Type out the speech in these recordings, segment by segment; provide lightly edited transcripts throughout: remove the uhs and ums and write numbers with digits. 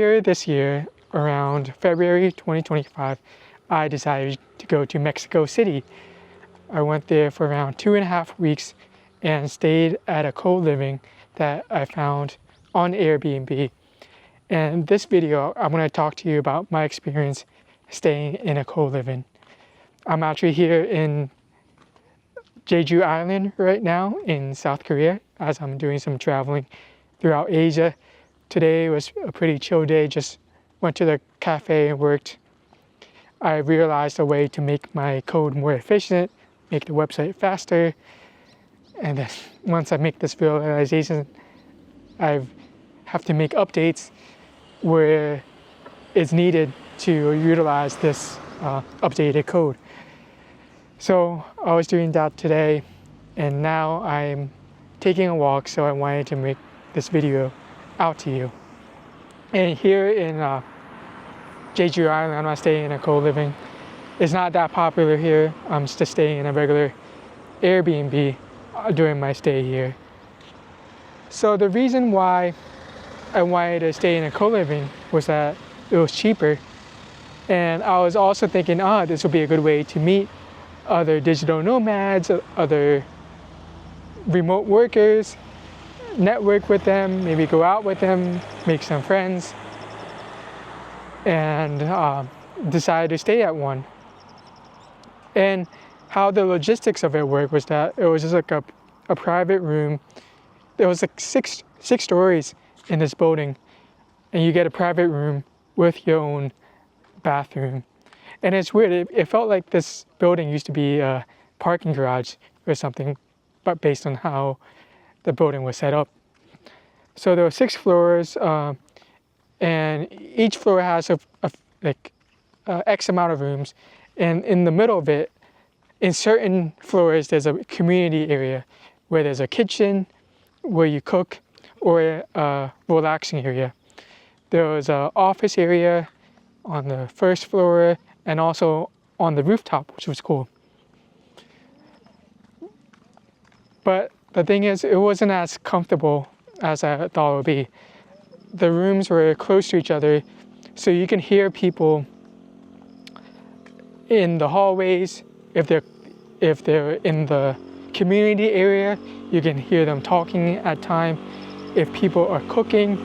Earlier this year, around February 2025, I decided to go to Mexico City. I went there for around 2.5 weeks and stayed at a co-living that I found on Airbnb. And this video, I'm going to talk to you about my experience staying in a co-living. I'm actually here in Jeju Island right now in South Korea as I'm doing some traveling throughout Asia. Today was a pretty chill day, just went to the cafe and worked. I realized a way to make my code more efficient, make the website faster, and then once I make this realization, I have to make updates where it's needed to utilize this updated code. So I was doing that today, and now I'm taking a walk, so I wanted to make this video out to you. And here in Jeju Island, I'm staying in a co-living. It's not that popular here. I'm just staying in a regular Airbnb during my stay here. So the reason why I wanted to stay in a co-living was that it was cheaper. And I was also thinking, this would be a good way to meet other digital nomads, other remote workers, network with them, maybe go out with them, make some friends, and decided to stay at one. And how the logistics of it worked was that it was just like a private room. There was like six stories in this building, and you get a private room with your own bathroom. And it's weird, it felt like this building used to be a parking garage or something, but based on how the building was set up. So there were 6 floors, and each floor has X amount of rooms. And in the middle of it, in certain floors, there's a community area where there's a kitchen where you cook, or a relaxing area. There was an office area on the first floor and also on the rooftop, which was cool. But the thing is, it wasn't as comfortable as I thought it would be. The rooms were close to each other, so you can hear people in the hallways. If they're in the community area, you can hear them talking at times. If people are cooking,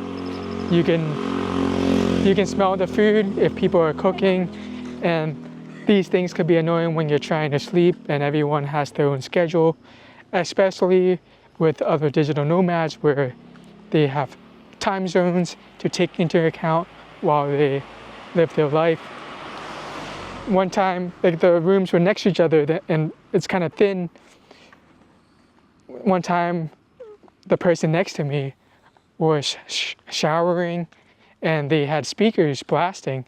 you can smell the food if people are cooking. And these things could be annoying when you're trying to sleep and everyone has their own schedule, especially with other digital nomads where they have time zones to take into account while they live their life. One time, the rooms were next to each other and it's kind of thin. One time, the person next to me was showering and they had speakers blasting,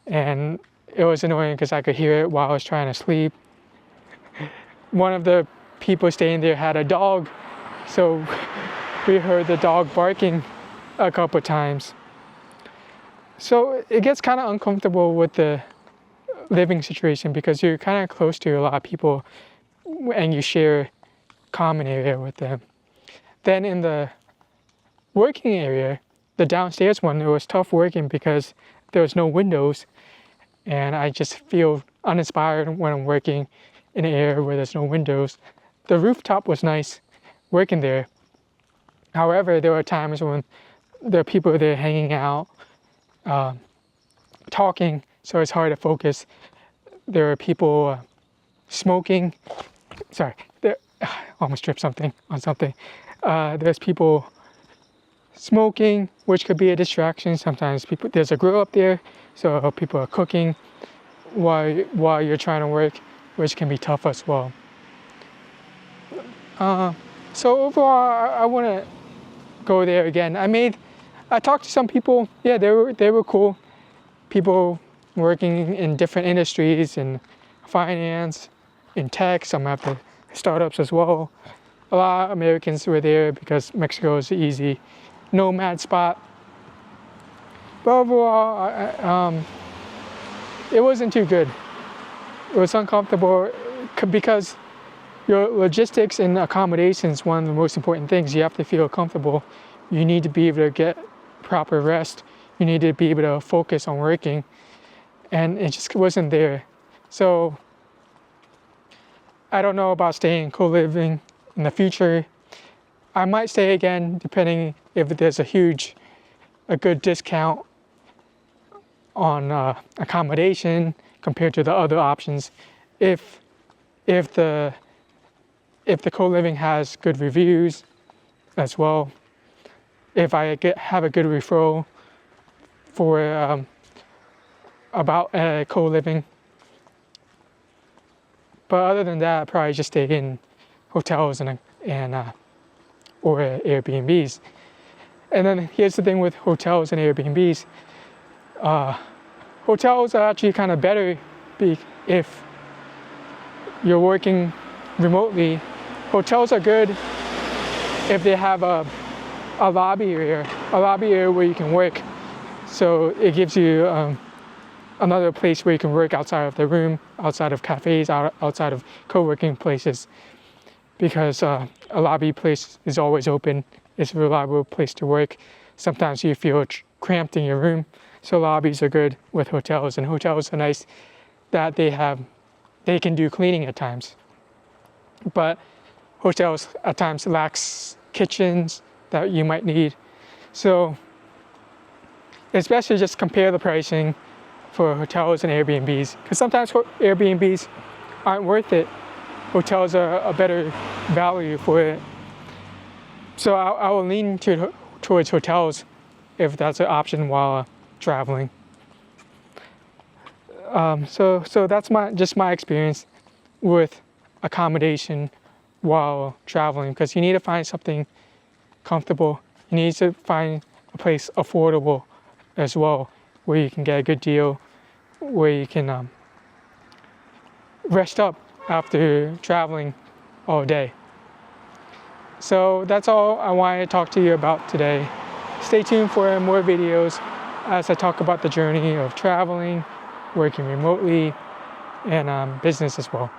and it was annoying because I could hear it while I was trying to sleep. One of the people staying there had a dog, so we heard the dog barking a couple times. So it gets kind of uncomfortable with the living situation because you're kind of close to a lot of people and you share common area with them. Then in the working area, the downstairs one, it was tough working because there was no windows, and I just feel uninspired when I'm working in an area where there's no windows. The rooftop was nice working there. However, there were times when there are people there hanging out, talking, so it's hard to focus. There are people smoking. Sorry, I almost tripped something on something. There's people smoking, which could be a distraction. Sometimes there's a grill up there, so people are cooking while you're trying to work, which can be tough as well. So overall, I want to go there again. I talked to some people. Yeah, they were cool. People working in different industries, in finance, in tech. Some have the startups as well. A lot of Americans were there because Mexico is an easy nomad spot. But overall, it wasn't too good. It was uncomfortable because your logistics and accommodations, one of the most important things. You have to feel comfortable. You need to be able to get proper rest. you need to be able to focus on working, and it just wasn't there. So I don't know about staying co-living in the future. I might stay again depending if there's a good discount on accommodation compared to the other options. If the co-living has good reviews as well, if I have a good referral for about co-living. But other than that, I'd probably just stay in hotels or Airbnbs. And then here's the thing with hotels and Airbnbs. Hotels are actually kind of better if you're working remotely. Hotels are good if they have a lobby area where you can work. So it gives you another place where you can work outside of the room, outside of cafes, outside of co-working places. Because a lobby place is always open. It's a reliable place to work. Sometimes you feel cramped in your room. So lobbies are good with hotels, and hotels are nice that they can do cleaning at times. But hotels at times lacks kitchens that you might need. So especially just compare the pricing for hotels and Airbnbs, because sometimes Airbnbs aren't worth it. Hotels are a better value for it. So I will lean towards hotels if that's an option while traveling. So that's just my experience with accommodation while traveling, because you need to find something comfortable. You need to find a place affordable as well, where you can get a good deal, where you can rest up after traveling all day. So that's all I wanted to talk to you about today. Stay tuned for more videos as I talk about the journey of traveling, working remotely, and business as well.